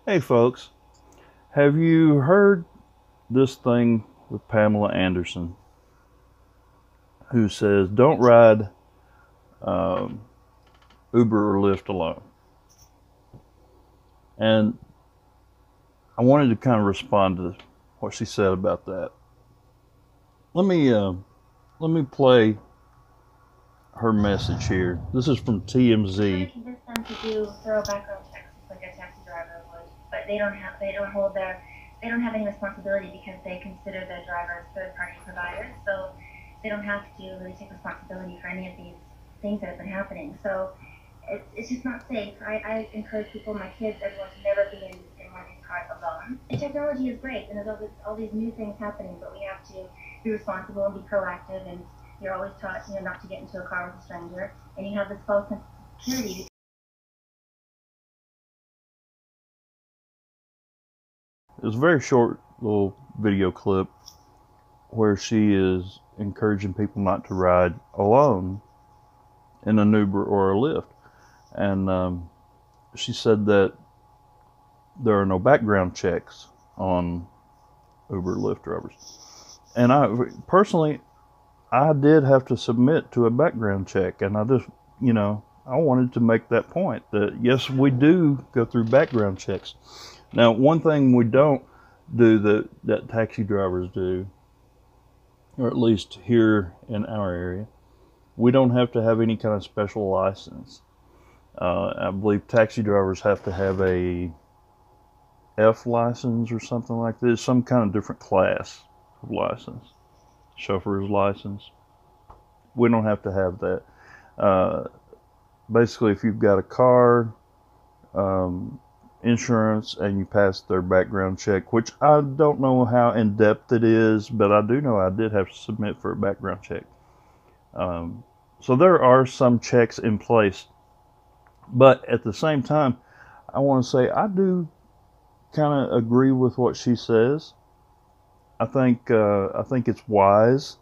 Hey folks, have you heard this thing with Pamela Anderson, who says don't ride um, Uber or Lyft alone? And I wanted to kind of respond to what she said about that. Let me uh, let me play her message here. This is from TMZ. Convince them to do thorough background checks like a taxi driver would, but they don't have any responsibility because they consider the drivers third party providers, so they don't have to really take responsibility for any of these things that have been happening. So it's just not safe. I encourage people, my kids, everyone to never be in one of these cars alone. And technology is great, and there's all these new things happening, but we have to be responsible and be proactive. And you're always taught, not to get into a car with a stranger, and you have this false sense of security. It was a very short little video clip where she is encouraging people not to ride alone in an Uber or a Lyft. And she said that there are no background checks on Uber Lyft drivers. And I personally, I did have to submit to a background check, and I just, I wanted to make that point that yes, we do go through background checks. Now, one thing we don't do that taxi drivers do, or at least here in our area, we don't have to have any kind of special license. I believe taxi drivers have to have a F license or something like this, some kind of different class of license, chauffeur's license. We don't have to have that. Uh, Basically, if you've got a car, um, insurance, and you pass their background check, which I don't know how in depth it is, but I do know I did have to submit for a background check. Um, so there are some checks in place, but at the same time, I want to say I do kind of agree with what she says. I think it's wise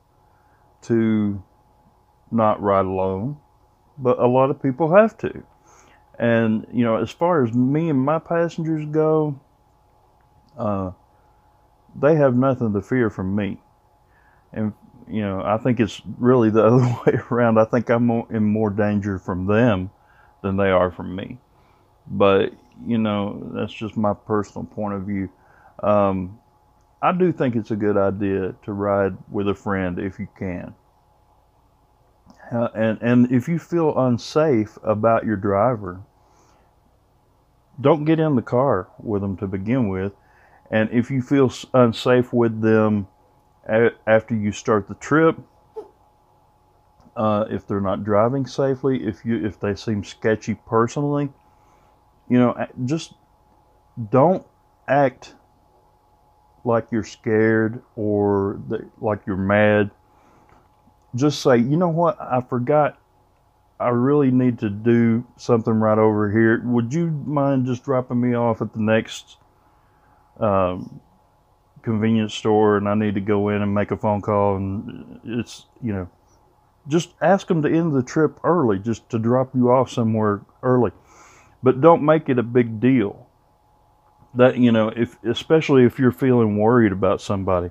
to not ride alone, but a lot of people have to. And as far as me and my passengers go, uh, they have nothing to fear from me. And I think it's really the other way around. I think I'm in more danger from them than they are from me. But that's just my personal point of view. Um, I do think it's a good idea to ride with a friend if you can. And if you feel unsafe about your driver, don't get in the car with them to begin with. And if you feel unsafe with them after you start the trip, if they're not driving safely, if they seem sketchy personally, just don't act like you're scared or like you're mad. Just say, you know what, I forgot I really need to do something right over here. Would you mind just dropping me off at the next um, convenience store, and I need to go in and make a phone call? And it's, just ask them to end the trip early, just to drop you off somewhere early. But don't make it a big deal. That, if especially if you're feeling worried about somebody,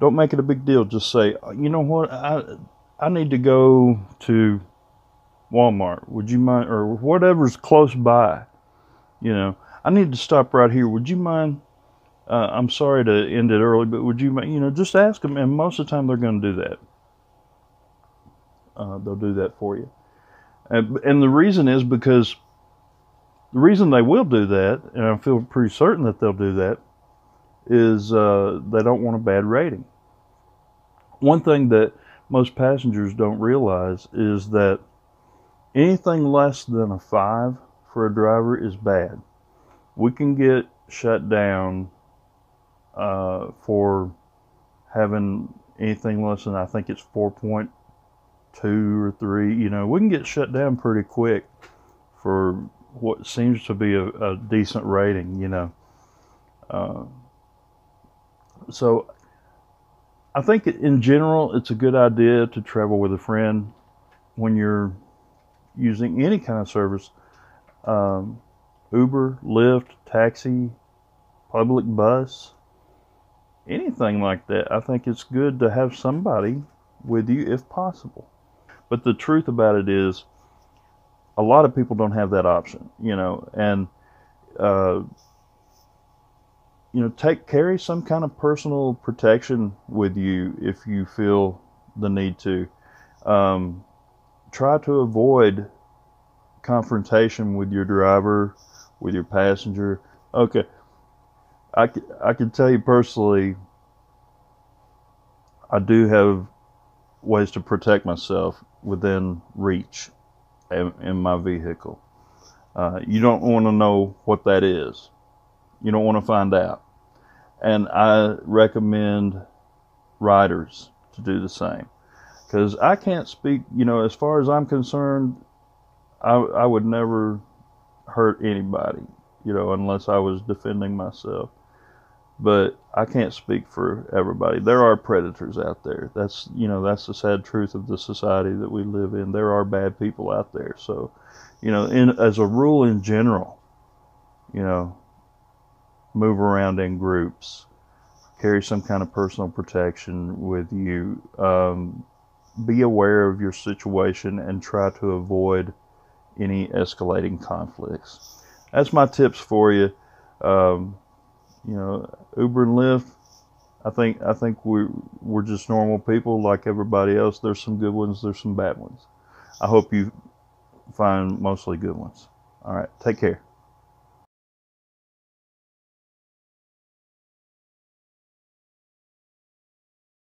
don't make it a big deal. Just say, you know what, I need to go to Walmart. Would you mind, or whatever's close by? I need to stop right here. Would you mind? I'm sorry to end it early, but would you mind? Just ask them, and most of the time they're going to do that. They'll do that for you. And the reason is because the reason they will do that, and I feel pretty certain that they'll do that, is they don't want a bad rating. One thing that most passengers don't realize is that anything less than a 5 for a driver is bad. We can get shut down for having anything less than, I think it's 4.2 or 3. We can get shut down pretty quick for what seems to be a decent rating. Uh, so I think in general it's a good idea to travel with a friend when you're using any kind of service. um, Uber, Lyft, taxi, public bus, anything like that. I think it's good to have somebody with you if possible. But the truth about it is, a lot of people don't have that option, and uh, carry some kind of personal protection with you if you feel the need to. Try to avoid confrontation with your driver, with your passenger. Okay, I can tell you personally, I do have ways to protect myself within reach in my vehicle. You don't want to know what that is. You don't want to find out. And I recommend riders to do the same. Because I can't speak, as far as I'm concerned, I would never hurt anybody, unless I was defending myself. But I can't speak for everybody. There are predators out there. That's the sad truth of the society that we live in. There are bad people out there. So, as a rule in general, move around in groups, carry some kind of personal protection with you. Be aware of your situation and try to avoid any escalating conflicts. That's my tips for you. Uber and Lyft, I think we're just normal people like everybody else. There's some good ones, there's some bad ones. I hope you find mostly good ones. All right, take care.